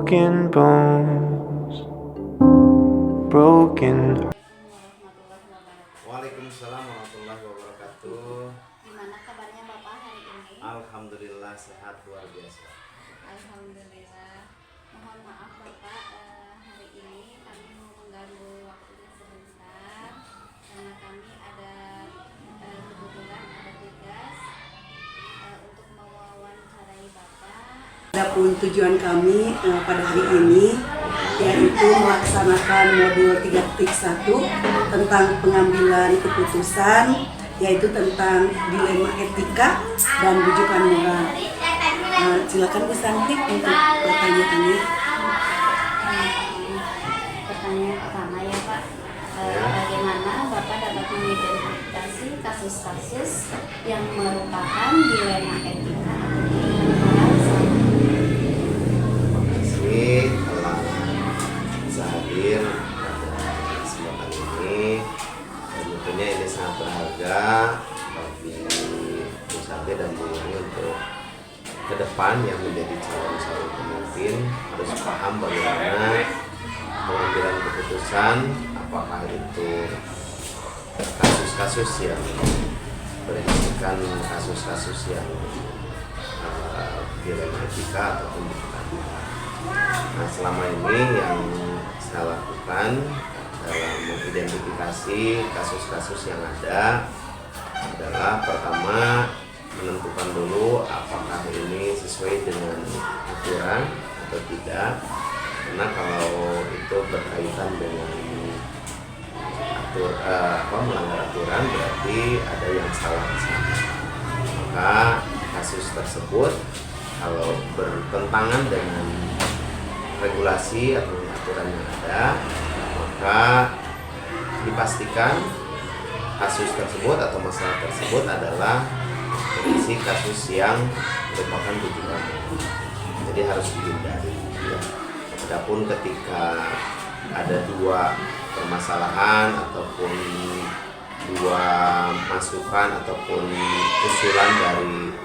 broken bones, broken. Waalaikumsalam warahmatullahi wabarakatuh. Gimana kabarnya Bapak hari ini? Alhamdulillah sehat luar biasa. Alhamdulillah. Mohon maaf Bapak, hari ini kami mau mengganggu waktunya sebentar karena kami ada kebetulan ada tugas untuk mewawancarai Bapak. Adapun tujuan kami pada hari ini yaitu melaksanakan modul 3.1 tentang pengambilan keputusan, yaitu tentang dilema etika dan rujukan moral. Silakan Bu Santi untuk pertanyaannya. Pertanyaan pertama ya Pak, bagaimana Bapak dapat mengidentifikasi kasus-kasus yang merupakan dilema etika atau dilema moral selama Terima kasih telah bisa hadir pada kesempatan ini, dan tentunya ini sangat berharga bagi Bu Santi dan Bu Yani untuk ke depan yang menjadi calon pemimpin harus paham bagaimana pengambilan keputusan, apakah itu kasus-kasus yang berisikan kasus-kasus yang dilema etika ataupun bukan. Nah, selama ini yang saya lakukan dalam mengidentifikasi kasus-kasus yang ada adalah pertama menentukan dulu apakah ini sesuai dengan aturan atau tidak, karena kalau itu berkaitan dengan melanggar aturan berarti ada yang salah di sana. Maka kasus tersebut kalau bertentangan dengan regulasi atau aturan yang ada, maka dipastikan kasus tersebut atau masalah tersebut adalah kondisi kasus yang merupakan rujukan. Jadi harus dihindari. Ya. Adapun ketika ada dua permasalahan ataupun dua masukan ataupun usulan dari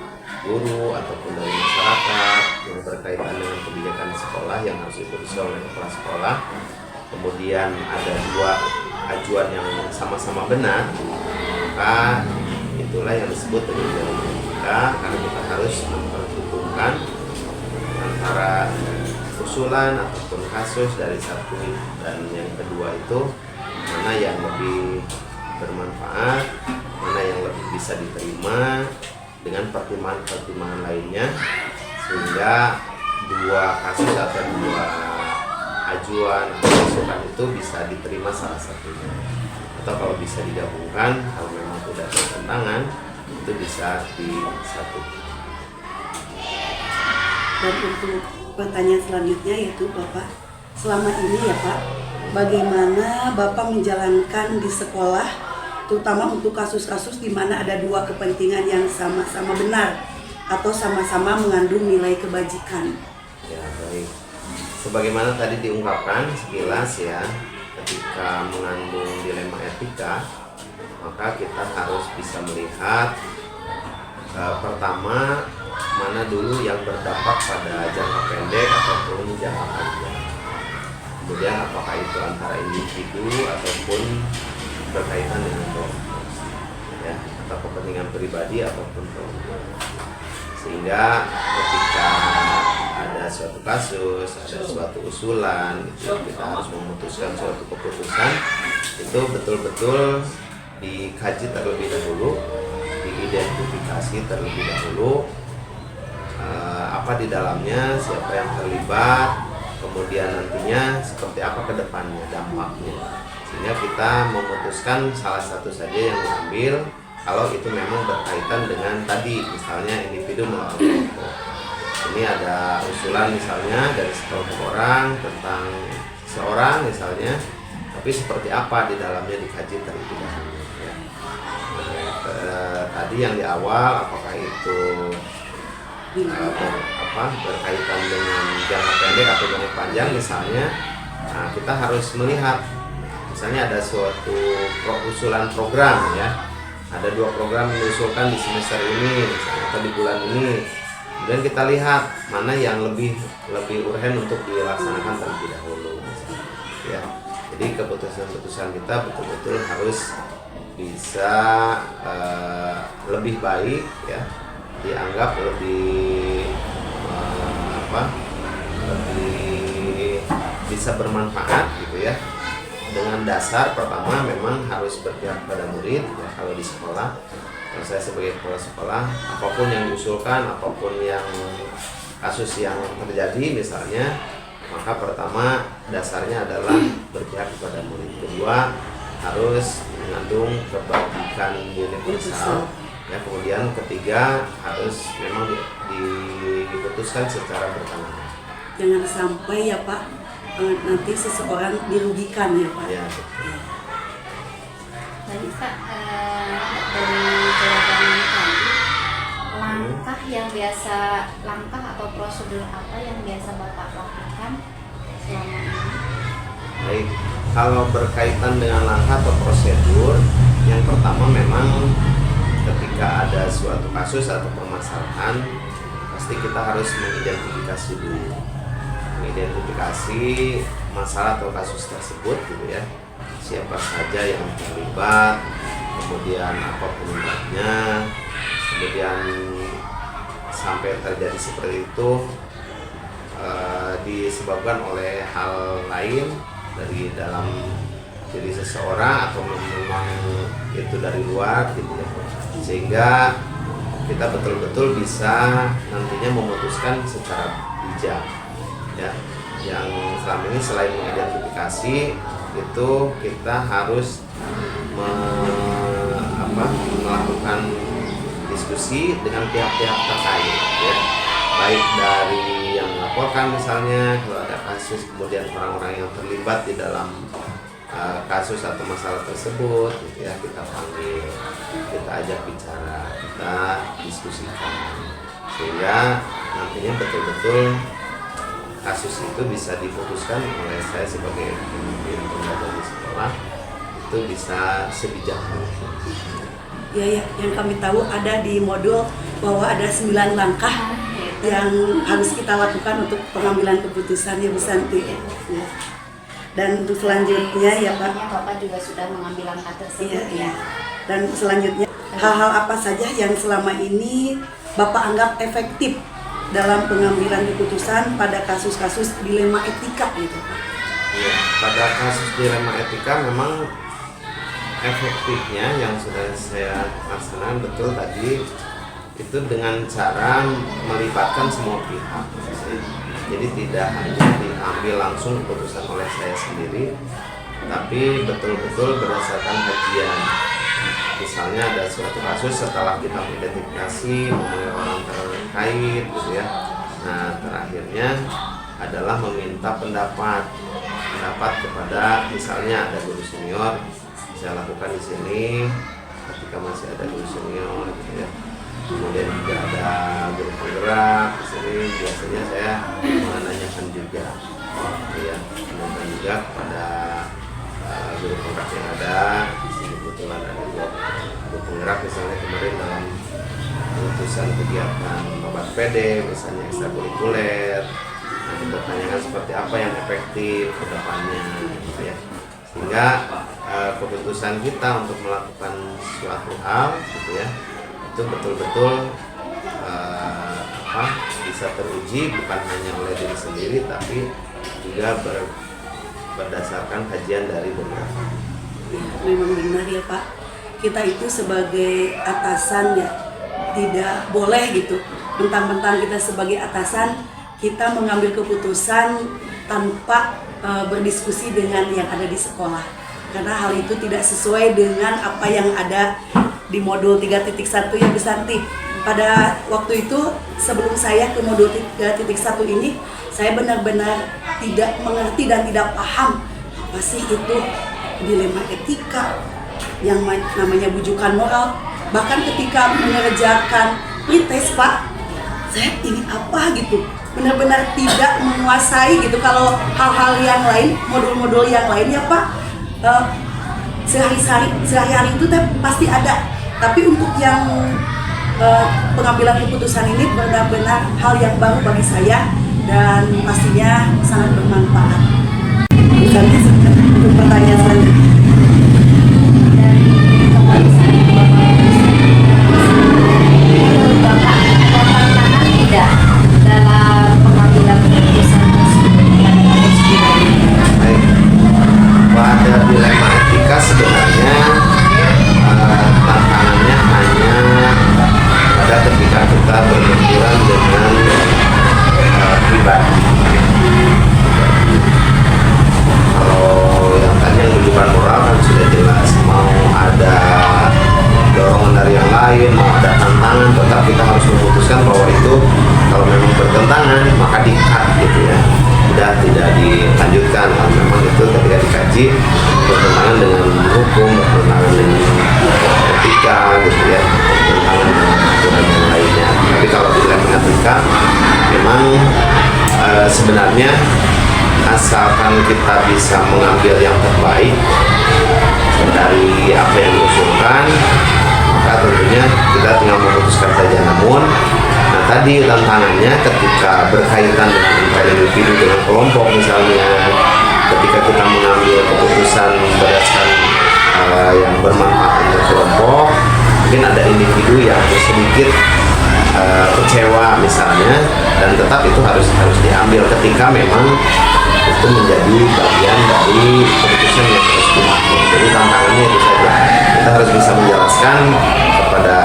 guru ataupun dari masyarakat yang berkaitan dengan kebijakan sekolah yang harus diputuskan oleh kepala sekolah, kemudian ada dua ajuan yang sama-sama benar, maka itulah yang disebut dengan dilema etika, karena kita harus memperhitungkan antara usulan ataupun kasus dari satu dan yang kedua itu mana yang lebih bermanfaat, mana yang lebih bisa diterima dengan pertimbangan-pertimbangan lainnya, sehingga dua kasus atau dua ajuan atau masukan itu bisa diterima salah satunya, atau kalau bisa digabungkan kalau memang tidak bertentangan itu bisa disatukan. Dan untuk pertanyaan selanjutnya yaitu Bapak, selama ini ya Pak, bagaimana Bapak menjalankan di sekolah, terutama untuk kasus-kasus di mana ada dua kepentingan yang sama-sama benar atau sama-sama mengandung nilai kebajikan? Ya baik, sebagaimana tadi diungkapkan sekilas ya, ketika mengandung dilema etika maka kita harus bisa melihat pertama mana dulu yang berdampak pada jangka pendek ataupun jangka panjang, kemudian apakah itu antara individu ataupun berkaitan dengan kelompok, ya, atau kepentingan pribadi ataupun kelompok, sehingga ketika ada suatu kasus, ada suatu usulan, itu kita harus memutuskan suatu keputusan itu betul-betul dikaji terlebih dahulu, diidentifikasi terlebih dahulu, apa di dalamnya, siapa yang terlibat, kemudian nantinya seperti apa ke depannya dampaknya, sehingga kita memutuskan salah satu saja yang diambil kalau itu memang berkaitan dengan tadi misalnya individu melawan kelompok. Ini ada usulan misalnya dari sekelompok orang tentang seseorang misalnya, tapi seperti apa di dalamnya dikaji terlebih dahulu. Ya. Tadi yang di awal apakah itu berkaitan dengan jangka pendek atau jangka panjang misalnya, nah, kita harus melihat misalnya ada suatu usulan program ya, ada dua program yang diusulkan di semester ini misalnya, atau di bulan ini, Kemudian kita lihat mana yang lebih urgen untuk dilaksanakan terlebih dahulu, ya. Jadi keputusan-keputusan kita betul-betul harus bisa lebih baik, ya, dianggap lebih lebih bisa bermanfaat gitu ya. Dengan dasar pertama memang harus berpihak pada murid, ya, kalau di sekolah. Kalau saya sebagai kepala sekolah, apapun yang diusulkan, apapun yang kasus yang terjadi misalnya, maka pertama dasarnya adalah berpihak kepada murid. Kedua, harus mengandung kebajikan universal. Ya, kemudian ketiga, harus memang diputuskan secara bertahap. Jangan sampai ya Pak, nanti seseorang dirugikan ya Pak. Ya, Baik Pak, dari jawaban tadi, langkah atau prosedur apa yang biasa Bapak lakukan selama ini? baik. Kalau berkaitan dengan langkah atau prosedur, yang pertama memang ketika ada suatu kasus atau permasalahan, pasti kita harus mengidentifikasi dulu. Mengidentifikasi masalah atau kasus tersebut gitu ya. Siapa saja yang terlibat, kemudian apa penyebabnya, kemudian sampai terjadi seperti itu disebabkan oleh hal lain dari dalam diri seseorang atau memang itu dari luar gitu ya. Sehingga kita betul-betul bisa nantinya memutuskan secara bijak, ya. Yang selama ini selain mengidentifikasi itu kita harus melakukan diskusi dengan pihak-pihak terkait, ya. Baik dari yang melaporkan misalnya kalau ada kasus, kemudian orang-orang yang terlibat di dalam kasus atau masalah tersebut gitu ya, kita panggil, kita ajak bicara, kita diskusikan, sehingga nantinya betul-betul kasus itu bisa diputuskan oleh saya sebagai pemimpin pengajar di sekolah, itu bisa sebijak mungkin. Ya, yang kami tahu ada di modul bahwa ada 9 langkah yang harus kita lakukan untuk pengambilan keputusan ya Bu Santi. Ya. Dan untuk selanjutnya ya Pak, Bapak juga sudah mengambil langkah tersebut ya. Dan selanjutnya hal-hal apa saja yang selama ini Bapak anggap efektif dalam pengambilan keputusan pada kasus-kasus dilema etika gitu Pak? Ya, pada kasus dilema etika memang efektifnya yang sudah saya laksanakan betul tadi itu dengan cara melibatkan semua pihak. Jadi tidak hanya diambil langsung keputusan oleh saya sendiri, tapi betul-betul berdasarkan kajian. Misalnya ada suatu kasus setelah kita mengidentifikasi memenuhi orang terkait gitu ya. Nah, terakhirnya adalah meminta pendapat kepada misalnya ada guru senior, saya lakukan di sini ketika masih ada guru senior gitu ya. Kemudian juga ada guru penggerak di sini, biasanya saya menanyakan juga, ya, menanyakan juga kepada guru penggerak yang ada di sini. Kebetulan ada 2 guru penggerak misalnya kemarin dalam keputusan kegiatan obat PD, misalnya ekstrakurikuler. Nah, kita tanyakan seperti apa yang efektif ke depannya, gitu ya. Sehingga keputusan kita untuk melakukan suatu hal, gitu ya, itu betul-betul bisa teruji bukan hanya oleh diri sendiri, tapi juga berdasarkan kajian dari beberapa. Memang benar ya Pak, kita itu sebagai atasan ya tidak boleh gitu mentang-mentang kita sebagai atasan kita mengambil keputusan tanpa berdiskusi dengan yang ada di sekolah, karena hal itu tidak sesuai dengan apa yang ada di modul 3.1 ya Bu Santi. Pada waktu itu sebelum saya ke modul 3.1 ini, saya benar-benar tidak mengerti dan tidak paham apa sih itu dilema etika, yang namanya bujukan moral. Bahkan ketika mengerjakan pretest Pak, saya ini apa gitu, benar-benar tidak menguasai gitu. Kalau hal-hal yang lain, modul-modul yang lainnya Pak, sehari-hari itu pasti ada. Tapi untuk yang pengambilan keputusan ini benar-benar hal yang baru bagi saya dan pastinya sangat bermanfaat. Misalnya untuk pertanyaan selanjutnya. Dari pemeriksaan yang Bapak tantangan tidak dalam pengambilan keputusan tersebut pada kasus ini? Baik, pada dilema etika sebenarnya tantangannya hanya pada ketika kita berbenturan dengan pribadi. Kalau yang tadi yang kehidupan moral kan sudah jelas, mau ada dorongan dari yang lain, mau ada tantangan, tetap kita harus memutuskan bahwa itu kalau memang bertentangan maka di-cut gitu ya, tidak dilanjutkan. Kalau memang itu ketika dikaji bertentangan dengan hukum, bertentangan dengan etika gitu ya, bertentangan dengan aturan yang lainnya. Tapi kalau dilema etika memang sebenarnya asalkan kita bisa mengambil yang terbaik dari apa yang diusulkan, maka tentunya kita tinggal memutuskan saja. Namun, nah tadi tantangannya ketika berkaitan dengan antara individu dengan kelompok misalnya, ketika kita mengambil keputusan berdasarkan yang bermanfaat untuk kelompok, mungkin ada individu yang sedikit kecewa misalnya, dan tetap itu harus diambil ketika memang itu menjadi bagian dari keputusan yang harus diambil. Jadi tantangannya itu saja, kita harus bisa menjelaskan kepada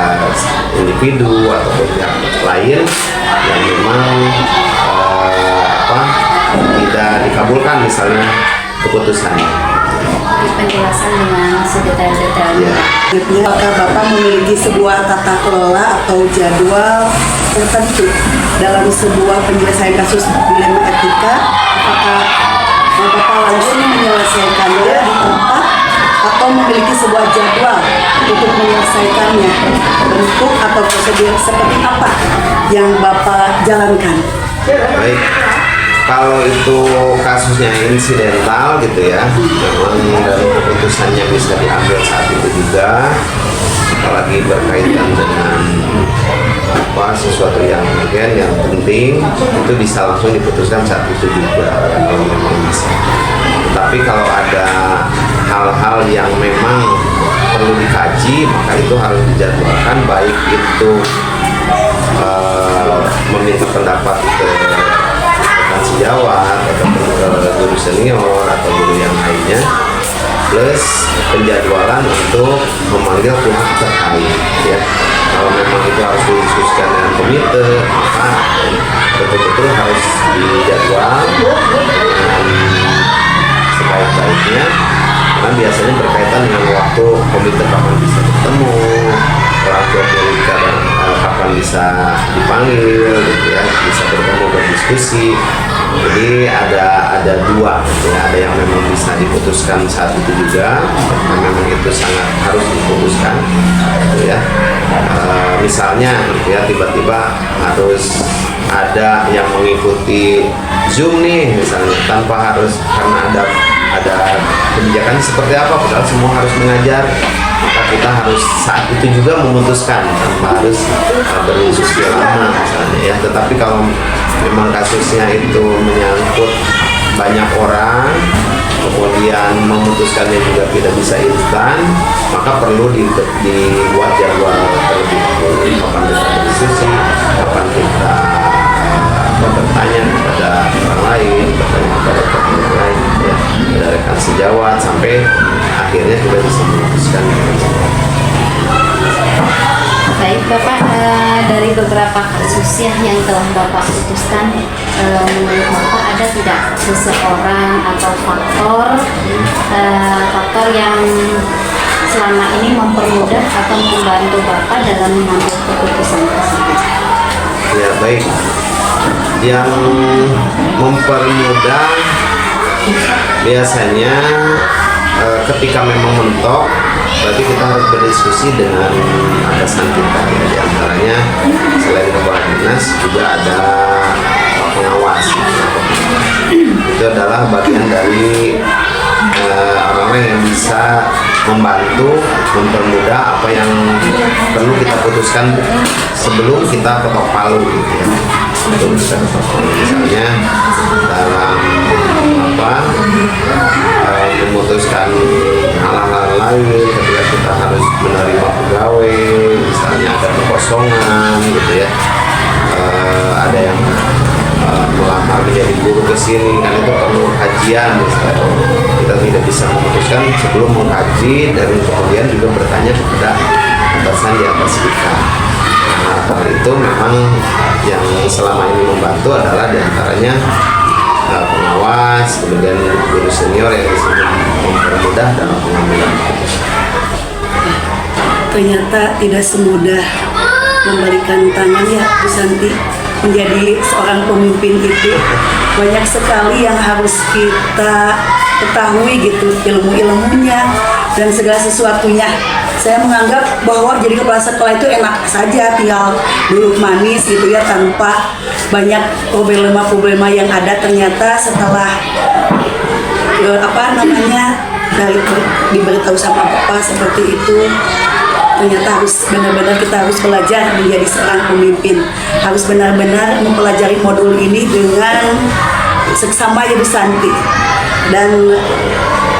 individu ataupun pihak lain yang memang tidak dikabulkan misalnya keputusannya. Penjelasan dengan sedetail-detailnya. Apakah Bapak memiliki sebuah tata kelola atau jadwal tertentu dalam sebuah penyelesaian kasus dilema etika? Apakah Bapak langsung menyelesaikannya di tempat atau memiliki sebuah jadwal untuk menyelesaikannya? Bentuk atau prosedur seperti apa yang Bapak jalankan? Baik. Kalau itu kasusnya insidental gitu ya, memang dan keputusannya bisa diambil saat itu juga, apalagi berkaitan dengan sesuatu yang mungkin yang penting, itu bisa langsung diputuskan saat itu juga kalau memang bisa. Tetapi kalau ada hal-hal yang memang perlu dikaji, maka itu harus dijadwalkan, baik itu meminta pendapat ke sejawat ataupun ke guru senior atau guru yang lainnya, plus penjadwalan untuk memanggil pihak terkait ya. Kalau memang itu harus didiskusikan dengan komite, maka betul-betul harus dijadwal dengan sebaik-baiknya, karena biasanya berkaitan dengan waktu komite kapan bisa bertemu, orang tua murid kapan bisa dipanggil gitu ya, bisa bertemu berdiskusi. Jadi ada dua gitu ya, ada yang memang bisa diputuskan saat itu juga, yang memang itu sangat harus diputuskan gitu ya. Misalnya gitu ya, tiba-tiba harus ada yang mengikuti Zoom nih misalnya, tanpa harus, karena ada kebijakan seperti apa, padahal semua harus mengajar, maka kita harus saat itu juga memutuskan tanpa harus berdiskusi lama misalnya ya. Tetapi kalau memang kasusnya itu menyangkut banyak orang, kemudian memutuskannya juga tidak bisa instan, maka perlu dibuat jadwal terlebih dahulu, kapan kita berdiskusi, kapan kita bertanya kepada orang lain, bertanya kepada tokoh lain ya, kepada rekan sejawat, sampai akhirnya kita bisa memutuskan. Baik Bapak, dari beberapa kasus yang telah Bapak putuskan, menurut Bapak ada tidak seseorang atau faktor yang selama ini mempermudah atau membantu Bapak dalam mengambil keputusan tersebut? Ya baik, yang mempermudah biasanya ketika memang mentok, berarti kita harus berdiskusi dengan atasan kita ya. Di antaranya selain kepala dinas juga ada pengawas. Itu adalah bagian dari orang-orang yang bisa membantu mempermudah apa yang perlu kita putuskan sebelum kita ketok palu gitu ya. Sebelum kita ketok palu, misalnya dalam memutuskan hal-hal lain ketika kita harus menerima pegawai, misalnya ada kekosongan gitu ya. Ada yang melamar menjadi guru ke sini, kan itu perlu kajian misalnya. Kita tidak bisa memutuskan sebelum mengkaji dan kemudian juga bertanya kepada atasan di atas kita. Nah, hal itu memang yang selama ini membantu adalah diantaranya pengawas, kemudian guru senior yang bisa mempermudah dalam pengambilan keputusan. Ternyata tidak semudah membalikan tangan ya Bu Santi. Menjadi seorang pemimpin itu banyak sekali yang harus kita ketahui gitu, ilmu-ilmunya dan segala sesuatunya. Saya menganggap bahwa jadi kepala sekolah itu enak saja, tinggal duduk manis gitu ya, tanpa banyak problema-problema yang ada. Ternyata setelah dari diberitahu sama Bapak seperti itu, ternyata harus benar-benar kita harus belajar menjadi seorang pemimpin, harus benar-benar mempelajari modul ini dengan seksama ya Bu Santi. Dan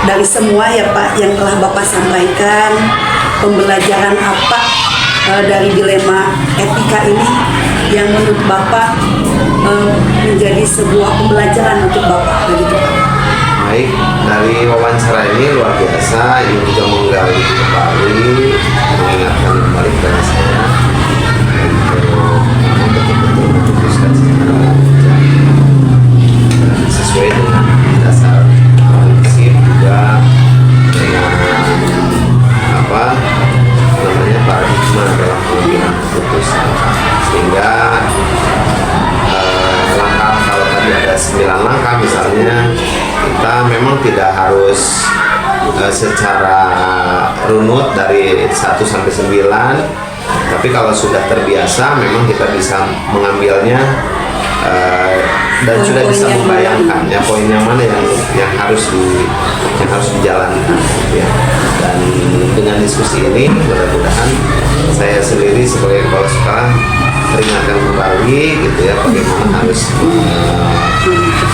dari semua ya Pak yang telah Bapak sampaikan, pembelajaran apa dari dilema etika ini yang menurut Bapak menjadi sebuah pembelajaran untuk Bapak begitu Pak? Baik, dari wawancara ini luar biasa, ini juga menggali kembali, mengingatkan kembali kepada saya untuk betul-betul memutuskan secara bijak dan sesuai dengan dasar prinsip juga dengan paradigma dalam pengambilan keputusan, sehingga langkah, kalau tadi ada 9 langkah misalnya, kita memang tidak harus secara runut dari 1 sampai 9, tapi kalau sudah terbiasa memang kita bisa mengambilnya dan sudah bisa membayangkan ya poin yang mana yang harus dijalankan ya. Dan dengan diskusi ini mudah-mudahan saya sendiri sebagai kepala sekolah teringatkan kembali gitu ya, bagaimana harus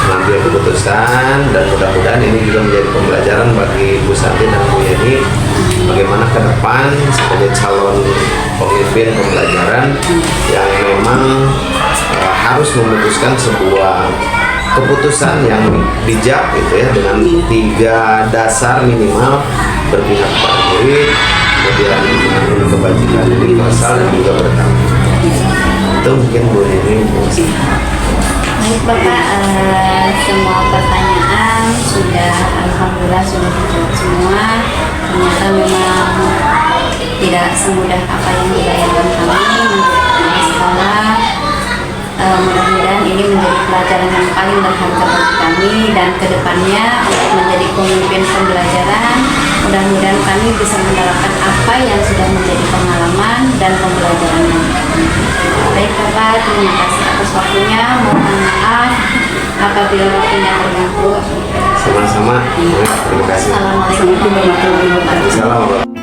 mengambil keputusan, dan mudah-mudahan ini juga menjadi pembelajaran bagi Bu Santi dan Bu Yeni bagaimana ke depan sebagai calon pemimpin pembelajaran yang memang harus memutuskan sebuah keputusan yang bijak gitu ya, dengan 3 dasar minimal: berpihak pada murid, kemudian membangun kebajikan universal, dan juga bertanggung jawab. Itu mungkin Bu Yeni. Baik Bapak, semua pertanyaan sudah alhamdulillah sudah dijawab semua. Ternyata memang tidak semudah apa yang dibayangkan kami menjadi sekolah. Mudah-mudahan ini menjadi pelajaran yang paling berharga bagi kami, dan kedepannya untuk menjadi pemimpin pembelajaran, mudah-mudahan kami bisa menerapkan apa yang sudah menjadi pengalaman dan pembelajaran kami. Baik Bapak, terima kasih atas waktunya. Mohon maaf apabila waktunya terganggu. Sama-sama. Terima kasih. Assalamualaikum warahmatullahi wabarakatuh. Assalamualaikum.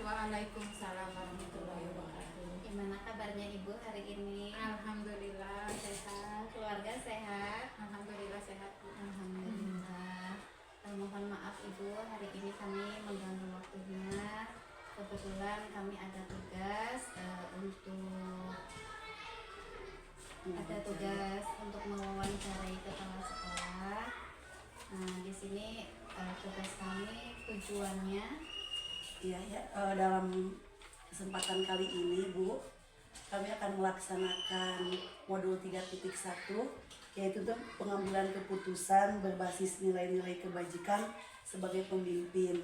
Waalaikumsalam warahmatullahi wabarakatuh. Gimana kabarnya Ibu hari ini? Alhamdulillah sehat. Keluarga sehat? Alhamdulillah sehat. Alhamdulillah. Mohon maaf Ibu, hari ini kami mengganggu waktunya. Kebetulan kami ada tugas untuk mewawancarai kepala sekolah. Nah, di sini tugas kami tujuannya Ya, dalam kesempatan kali ini Bu, kami akan melaksanakan modul 3.1, yaitu pengambilan keputusan berbasis nilai-nilai kebajikan sebagai pemimpin.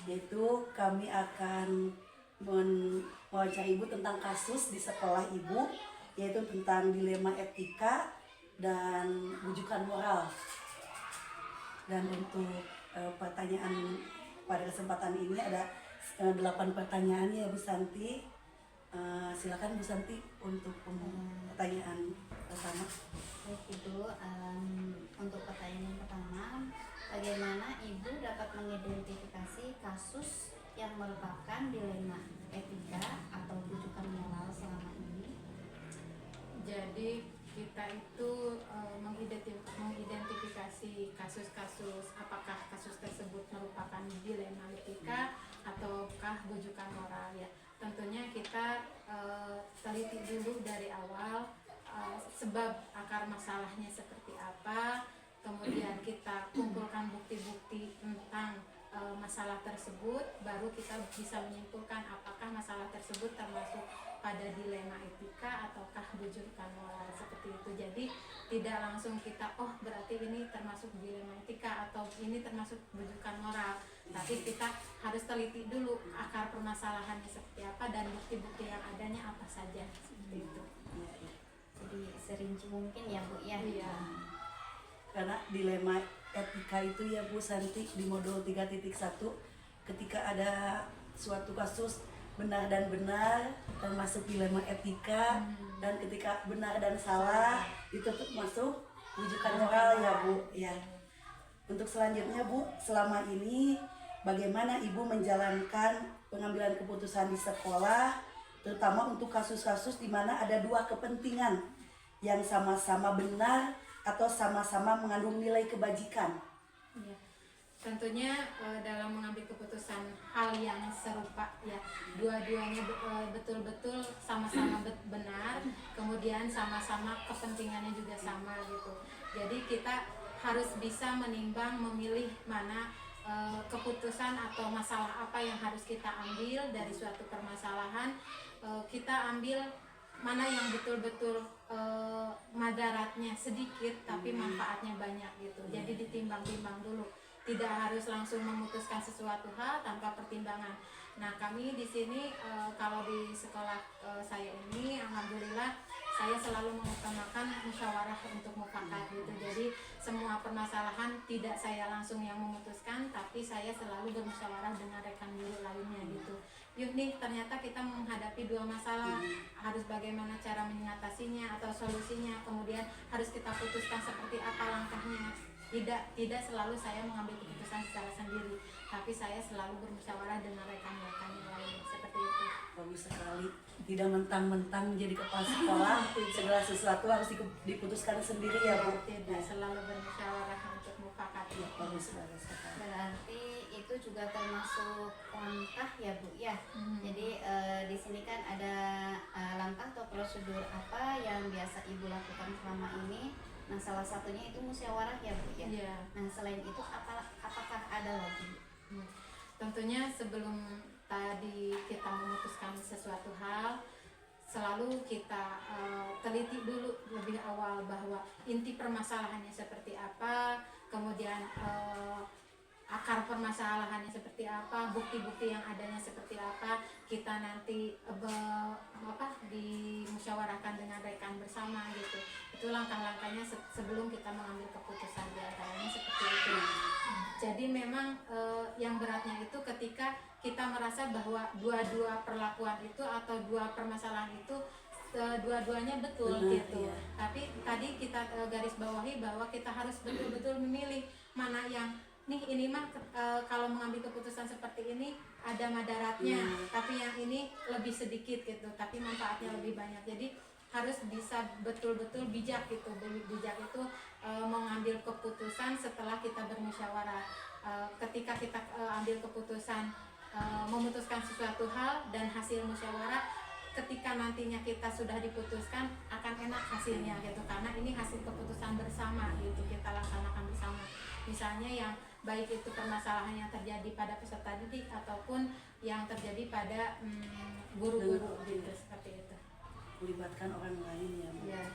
Yaitu kami akan mewawancarai Ibu tentang kasus di sekolah Ibu, yaitu tentang dilema etika dan rujukan moral. Dan untuk pertanyaan pada kesempatan ini ada 8 pertanyaan ya Bu Santi. Silakan Bu Santi untuk pertanyaan pertama. Baik Ibu, untuk pertanyaan yang pertama, bagaimana Ibu dapat mengidentifikasi kasus yang merupakan dilema etika atau rujukan moral selama ini? Jadi kita itu mengidentifikasi kasus-kasus, apakah kasus tersebut merupakan dilema etika ataukah rujukan moral ya. Tentunya kita teliti dulu dari awal sebab akar masalahnya seperti apa, kemudian kita kumpulkan bukti-bukti tentang masalah tersebut, baru kita bisa menyimpulkan apakah masalah tersebut termasuk pada dilema etika ataukah rujukan moral seperti itu. Jadi tidak langsung kita berarti ini termasuk dilema etika atau ini termasuk rujukan moral, tapi kita harus teliti dulu akar permasalahannya seperti apa dan bukti-bukti yang adanya apa saja seperti itu. Jadi serinci mungkin ya Bu ya. Iya. Karena dilema etika itu ya Bu Santi di modul 3.1 ketika ada suatu kasus benar dan benar termasuk dilema etika, dan ketika benar dan salah itu termasuk rujukan moral ya Bu ya. Untuk selanjutnya Bu, selama ini bagaimana Ibu menjalankan pengambilan keputusan di sekolah, terutama untuk kasus-kasus di mana ada dua kepentingan yang sama-sama benar atau sama-sama mengandung nilai kebajikan? Ya, tentunya dalam mengambil keputusan hal yang serupa ya, dua-duanya betul-betul sama-sama benar, kemudian sama-sama kepentingannya juga sama gitu. Jadi kita harus bisa menimbang, memilih mana keputusan atau masalah apa yang harus kita ambil dari suatu permasalahan. Kita ambil mana yang betul-betul madaratnya sedikit tapi manfaatnya banyak gitu. Jadi ditimbang-timbang dulu, tidak harus langsung memutuskan sesuatu hal tanpa pertimbangan. Nah, kami di sini kalau di sekolah saya ini alhamdulillah saya selalu mengutamakan musyawarah untuk mufakat gitu. Jadi semua permasalahan tidak saya langsung yang memutuskan, tapi saya selalu bermusyawarah dengan rekan guru lainnya gitu. Yuk nih, ternyata kita menghadapi dua masalah, harus bagaimana cara mengatasinya atau solusinya, kemudian harus kita putuskan seperti apa langkahnya. Tidak selalu saya mengambil keputusan secara sendiri, tapi saya selalu bermusyawarah dengan rekan-rekan yang lain seperti itu. Bagus sekali. Tidak mentang-mentang menjadi kepala sekolah segala sesuatu harus diputuskan sendiri ya Bu. Tidak, selalu bermusyawarah untuk mufakat. Bagus sekali. Berarti itu juga termasuk langkah ya Bu ya. Jadi di sini kan ada langkah atau prosedur apa yang biasa Ibu lakukan selama ini. Nah, salah satunya itu musyawarah ya Bu ya. Iya. Nah, selain itu apakah ada lagi? Tentunya sebelum tadi kita memutuskan sesuatu hal, selalu kita teliti dulu lebih awal bahwa inti permasalahannya seperti apa, kemudian akar permasalahannya seperti apa, bukti-bukti yang adanya seperti apa, kita nanti dimusyawarahkan dengan rekan bersama gitu. Itu langkah-langkahnya sebelum kita mengambil keputusan di antaranya seperti itu. Jadi memang yang beratnya itu ketika kita merasa bahwa dua-dua perlakuan itu atau dua permasalahan itu dua-duanya betul gitu. Iya. Tapi tadi kita garis bawahi bahwa kita harus betul-betul memilih mana yang ini mah kalau mengambil keputusan seperti ini ada madaratnya, tapi yang ini lebih sedikit gitu, tapi manfaatnya lebih banyak. Jadi harus bisa betul-betul bijak gitu. Bijak itu mengambil keputusan setelah kita bermusyawarah. Ketika kita ambil keputusan memutuskan sesuatu hal dan hasil musyawarah, ketika nantinya kita sudah diputuskan akan enak hasilnya gitu, karena ini hasil keputusan bersama gitu, kita laksanakan bersama. Misalnya yang baik itu permasalahan yang terjadi pada peserta didik ataupun yang terjadi pada guru-guru gitu, seperti itu. Melibatkan orang lain ya Bu. Ya.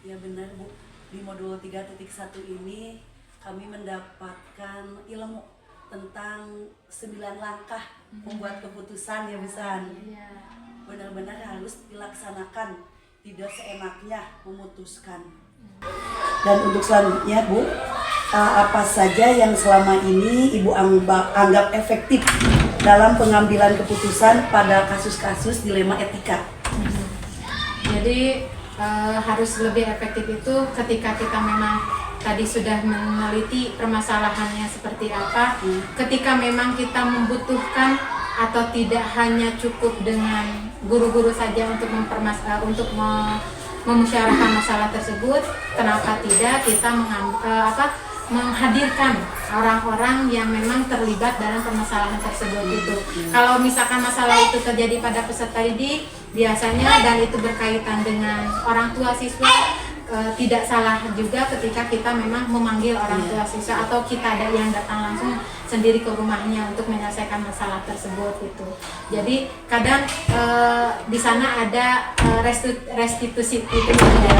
Ya benar Bu. Di modul 3.1 ini kami mendapatkan ilmu tentang 9 langkah membuat keputusan ya Bu San. Iya. Benar-benar harus dilaksanakan, tidak seenaknya memutuskan. Dan untuk selanjutnya Bu, apa saja yang selama ini Ibu anggap efektif dalam pengambilan keputusan pada kasus-kasus dilema etika. Jadi harus lebih efektif itu ketika kita memang tadi sudah meneliti permasalahannya seperti apa, ketika memang kita membutuhkan atau tidak hanya cukup dengan guru-guru saja untuk memusyawarahkan masalah tersebut, kenapa tidak kita menghadirkan orang-orang yang memang terlibat dalam permasalahan tersebut itu. Kalau misalkan masalah itu terjadi pada peserta didik, biasanya dan itu berkaitan dengan orang tua siswa, tidak salah juga ketika kita memang memanggil orang tua siswa atau kita ada yang datang langsung sendiri ke rumahnya untuk menyelesaikan masalah tersebut itu. Jadi kadang di sana ada restitusi itu.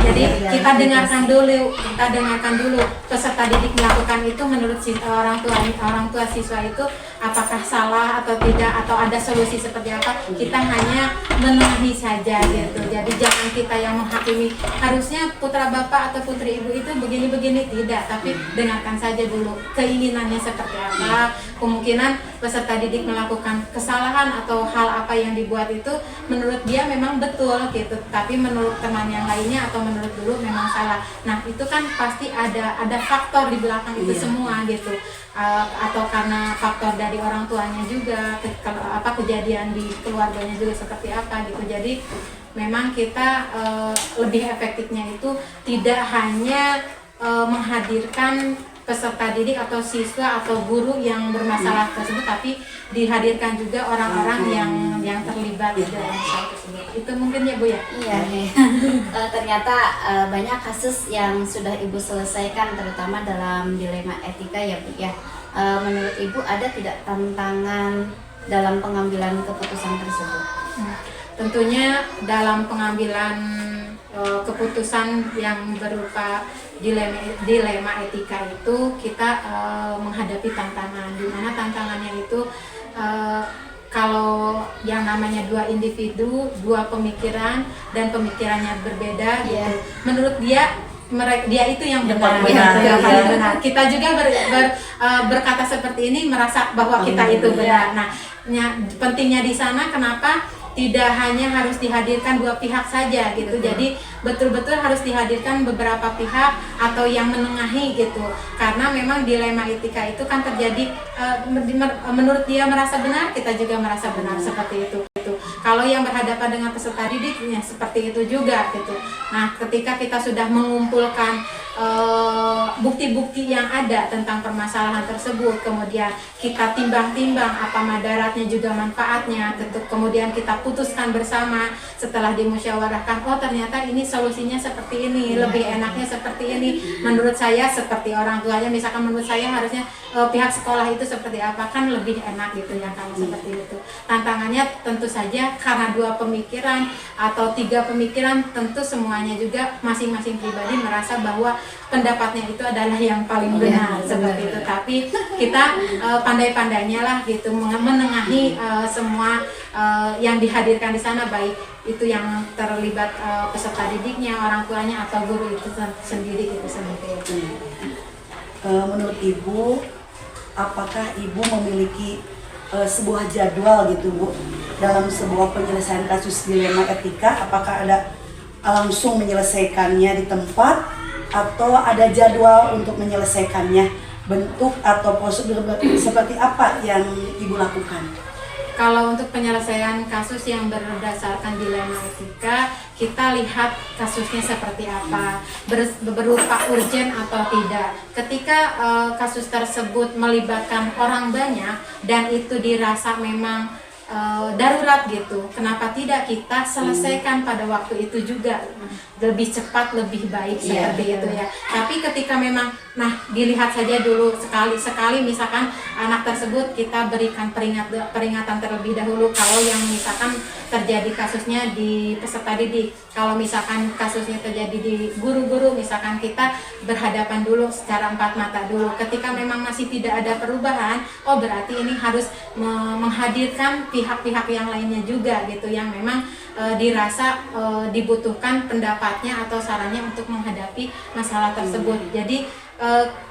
Jadi kita dengarkan dulu peserta didik melakukan itu menurut orang tua siswa itu apakah salah atau tidak, atau ada solusi seperti apa. Kita hanya menengahi saja gitu. Jadi jangan kita yang menghakimi harusnya putra bapak atau putri ibu itu begini-begini, tidak, tapi dengarkan saja dulu keinginannya seperti apa. Kemungkinan peserta didik melakukan kesalahan atau hal apa yang dibuat itu menurut dia memang betul gitu, tapi menurut teman yang lainnya atau menurut dulu memang salah. Nah itu kan pasti ada faktor di belakang itu semua gitu, atau karena faktor dari orang tuanya juga, kejadian di keluarganya juga seperti apa gitu. Jadi memang kita lebih efektifnya itu tidak hanya menghadirkan peserta didik atau siswa atau guru yang bermasalah tersebut, tapi dihadirkan juga orang-orang yang terlibat dalam masalah tersebut. Itu mungkin ya Bu ya? Iya. Ternyata banyak kasus yang sudah Ibu selesaikan, terutama dalam dilema etika ya Bu ya. Menurut Ibu ada tidak tantangan dalam pengambilan keputusan tersebut? Tentunya dalam pengambilan keputusan yang berupa dilema etika itu kita menghadapi tantangan, di mana tantangannya itu kalau yang namanya dua individu, dua pemikiran dan pemikirannya berbeda gitu. Menurut dia itu yang benar. Benar. Kita juga berkata seperti ini merasa bahwa kita itu benar. Nah, pentingnya di sana kenapa tidak hanya harus dihadirkan dua pihak saja gitu. Jadi betul-betul harus dihadirkan beberapa pihak atau yang menengahi gitu. Karena memang dilema etika itu kan terjadi menurut dia merasa benar, kita juga merasa benar seperti itu. Kalau yang berhadapan dengan peserta didiknya seperti itu juga gitu. Nah, ketika kita sudah mengumpulkan bukti-bukti yang ada tentang permasalahan tersebut, kemudian kita timbang-timbang apa madaratnya juga manfaatnya, kemudian kita putuskan bersama setelah dimusyawarahkan, oh ternyata ini solusinya seperti ini, lebih enaknya seperti ini, menurut saya seperti orang tuanya, misalkan menurut saya harusnya pihak sekolah itu seperti apa, kan lebih enak gitu ya kalau seperti itu. Tantangannya tentu saja karena dua pemikiran atau tiga pemikiran, tentu semuanya juga masing-masing pribadi merasa bahwa pendapatnya itu adalah yang paling benar seperti itu. Tapi kita pandai-pandainya lah gitu menengahi semua yang dihadirkan di sana, baik itu yang terlibat peserta didiknya, orang tuanya atau guru itu sendiri gitu seperti itu. Menurut Ibu, apakah Ibu memiliki sebuah jadwal gitu Bu dalam sebuah penyelesaian kasus dilema etika? Apakah ada langsung menyelesaikannya di tempat atau ada jadwal untuk menyelesaikannya? Bentuk atau prosedur seperti apa yang Ibu lakukan? Kalau untuk penyelesaian kasus yang berdasarkan dilema etika, kita lihat kasusnya seperti apa, berupa urgen atau tidak. Ketika kasus tersebut melibatkan orang banyak dan itu dirasa memang darurat gitu, kenapa tidak kita selesaikan pada waktu itu juga, lebih cepat lebih baik seperti itu ya. Tapi ketika memang dilihat saja dulu sekali misalkan anak tersebut kita berikan peringatan terlebih dahulu kalau yang misalkan terjadi kasusnya di peserta didik. Kalau misalkan kasusnya terjadi di guru-guru, misalkan kita berhadapan dulu secara empat mata dulu. Ketika memang masih tidak ada perubahan, oh berarti ini harus menghadirkan pihak-pihak yang lainnya juga gitu, yang memang dirasa dibutuhkan pendapatnya atau sarannya untuk menghadapi masalah tersebut. Jadi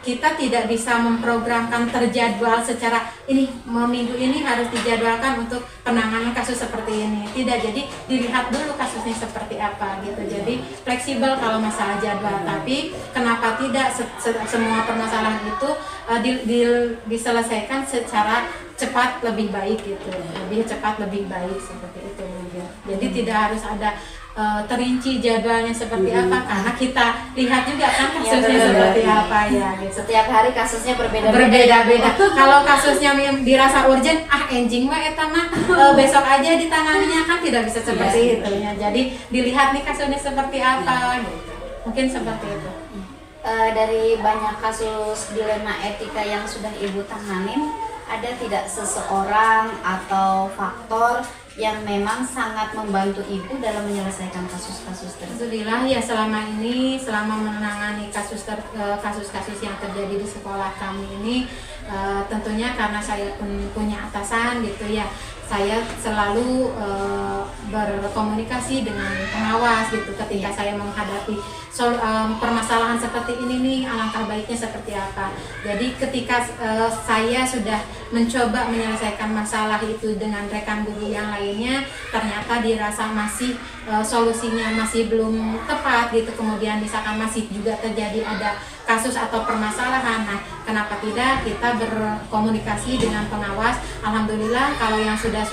kita tidak bisa memprogramkan terjadwal secara ini minggu ini harus dijadwalkan untuk penanganan kasus seperti ini. Tidak, jadi dilihat dulu kasusnya seperti apa gitu. Jadi fleksibel kalau masalah jadwal. Tapi kenapa tidak semua permasalahan itu diselesaikan secara cepat lebih baik gitu, lebih cepat lebih baik seperti itu mungkin. Jadi tidak harus ada terinci jadwalnya seperti apa, karena kita lihat juga kan kasusnya seperti apa ya gitu. Setiap hari kasusnya berbeda-beda. Berbeda-beda. Kalau kasusnya dirasa urgent, enjing mah eta mah besok aja ditanganinya, kan tidak bisa seperti itu ya. Jadi dilihat nih kasusnya seperti apa gitu. Mungkin seperti itu. Dari banyak kasus dilema etika yang sudah Ibu tanganin, ada tidak seseorang atau faktor yang memang sangat membantu Ibu dalam menyelesaikan kasus-kasus tersebut? Alhamdulillah ya, selama ini, selama menangani kasus-kasus yang terjadi di sekolah kami ini, tentunya karena saya pun punya atasan gitu ya, saya selalu berkomunikasi dengan pengawas gitu ketika saya menghadapi permasalahan seperti ini nih, alangkah baiknya seperti apa. Jadi ketika saya sudah mencoba menyelesaikan masalah itu dengan rekan guru yang lainnya, ternyata dirasa masih solusinya masih belum tepat gitu, kemudian misalkan masih juga terjadi ada kasus atau permasalahan, nah kenapa tidak kita berkomunikasi dengan pengawas. Alhamdulillah kalau yang sudah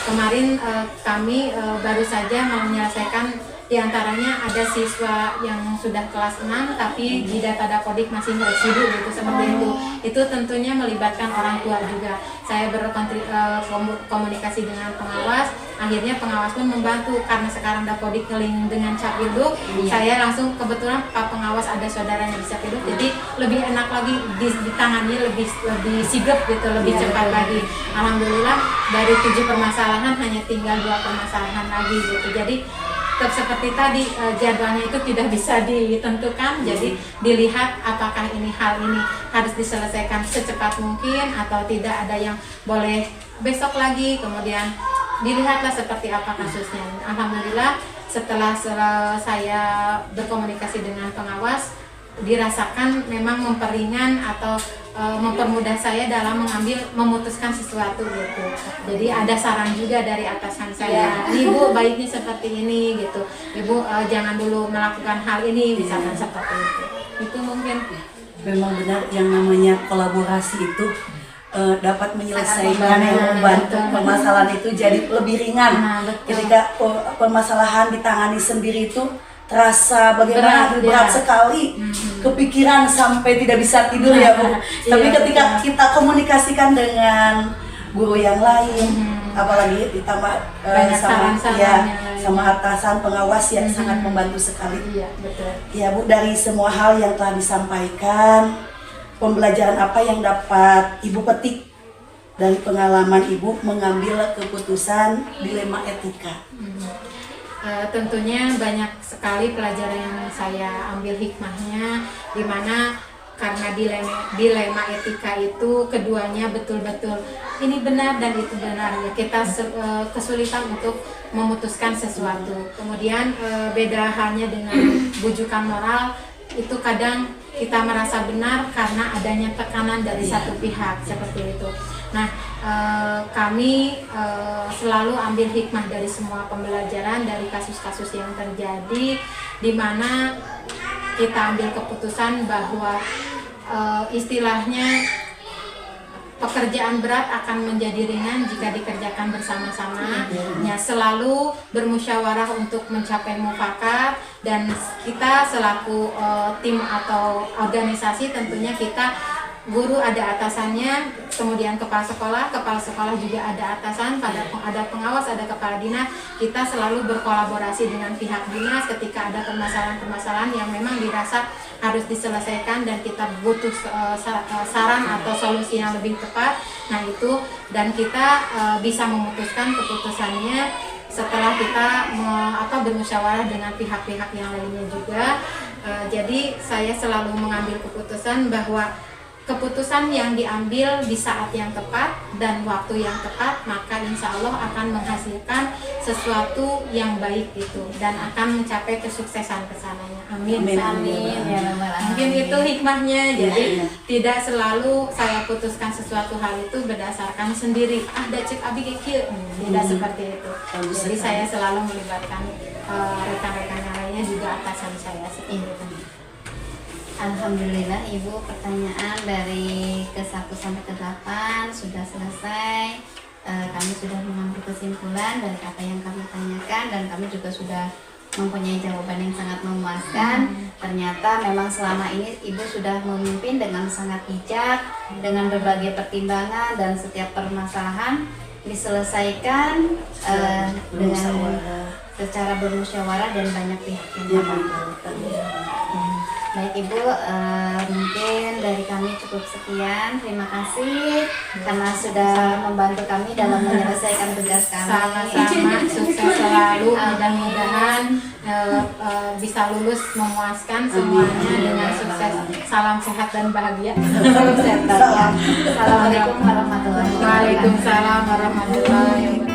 kemarin kami baru saja menyelesaikan. Di antaranya ada siswa yang sudah kelas 6 tapi di data Dapodik masih residu gitu, seperti itu. Itu tentunya melibatkan orang tua juga. Saya berkomunikasi dengan pengawas, akhirnya pengawas pun membantu karena sekarang Dapodik ngeling dengan Capilduk. Saya langsung, kebetulan Pak Pengawas ada saudaranya di Capilduk, jadi lebih enak lagi ditangani, lebih sigap gitu, lebih cepat lagi. Alhamdulillah dari 7 permasalahan hanya tinggal 2 permasalahan lagi gitu. Jadi tetap seperti tadi, jadwalnya itu tidak bisa ditentukan, jadi dilihat apakah hal ini harus diselesaikan secepat mungkin atau tidak, ada yang boleh besok lagi, kemudian dilihatlah seperti apa kasusnya. Alhamdulillah setelah saya berkomunikasi dengan pengawas, dirasakan memang memperingan atau mempermudah saya dalam memutuskan sesuatu gitu. Jadi ada saran juga dari atasan saya, Ibu baiknya seperti ini gitu, Ibu jangan dulu melakukan hal ini, misalkan seperti itu. Itu mungkin. Memang benar yang namanya kolaborasi itu dapat menyelesaikan yang membantu permasalahan itu jadi lebih ringan. Ketika permasalahan ditangani sendiri itu terasa bagaimana berat sekali, kepikiran sampai tidak bisa tidur ya Bu. Tapi ketika kita komunikasikan dengan guru yang lain, apalagi ditambah sama atasan pengawas yang sangat membantu sekali. Iya, betul. Ya Bu, dari semua hal yang telah disampaikan, pembelajaran apa yang dapat Ibu petik dari pengalaman Ibu mengambil keputusan dilema etika? Tentunya banyak sekali pelajaran yang saya ambil hikmahnya, di mana karena dilema etika itu keduanya betul-betul ini benar dan itu benar, ya kita kesulitan untuk memutuskan sesuatu. Kemudian beda halnya dengan bujukan moral, itu kadang kita merasa benar karena adanya tekanan dari satu pihak, seperti itu. Nah, kami selalu ambil hikmah dari semua pembelajaran dari kasus-kasus yang terjadi, di mana kita ambil keputusan bahwa istilahnya pekerjaan berat akan menjadi ringan jika dikerjakan bersama-sama. Ya, selalu bermusyawarah untuk mencapai mufakat, dan kita selaku tim atau organisasi, tentunya kita guru ada atasannya, kemudian kepala sekolah juga ada atasan, ada pengawas, ada kepala dinas. Kita selalu berkolaborasi dengan pihak dinas ketika ada permasalahan-permasalahan yang memang dirasa harus diselesaikan dan kita butuh saran atau solusi yang lebih tepat. Nah itu, dan kita bisa memutuskan keputusannya setelah kita bermusyawarah dengan pihak-pihak yang lainnya juga. Jadi saya selalu mengambil keputusan bahwa keputusan yang diambil di saat yang tepat dan waktu yang tepat, maka insya Allah akan menghasilkan sesuatu yang baik itu dan akan mencapai kesuksesan kesananya. Amin. Amin. Amin ya rabbal alamin. Mungkin itu hikmahnya. Iya, Jadi iya. tidak selalu saya putuskan sesuatu hal itu berdasarkan sendiri. Ah, da cek abi kayak kieu. Tidak seperti itu. Bagus Jadi sekali. saya selalu melibatkan rekan-rekan yang lainnya, juga atasan saya seperti itu. Alhamdulillah Ibu, pertanyaan dari ke-1 sampai ke-8 sudah selesai. Kami sudah mengambil kesimpulan dari apa yang kami tanyakan dan kami juga sudah mempunyai jawaban yang sangat memuaskan. Ternyata memang selama ini Ibu sudah memimpin dengan sangat bijak, dengan berbagai pertimbangan, dan setiap permasalahan diselesaikan dengan secara bermusyawarah dan banyak pihak yang membantu. Baik Ibu, mungkin dari kami cukup sekian. Terima kasih karena sudah membantu kami dalam menyelesaikan tugas kami. Sama-sama, sukses selalu. Mudah-mudahan bisa lulus memuaskan semuanya dengan sukses. Salam sehat dan bahagia. Assalamualaikum warahmatullahi wabarakatuh. Waalaikumsalam warahmatullahi wabarakatuh.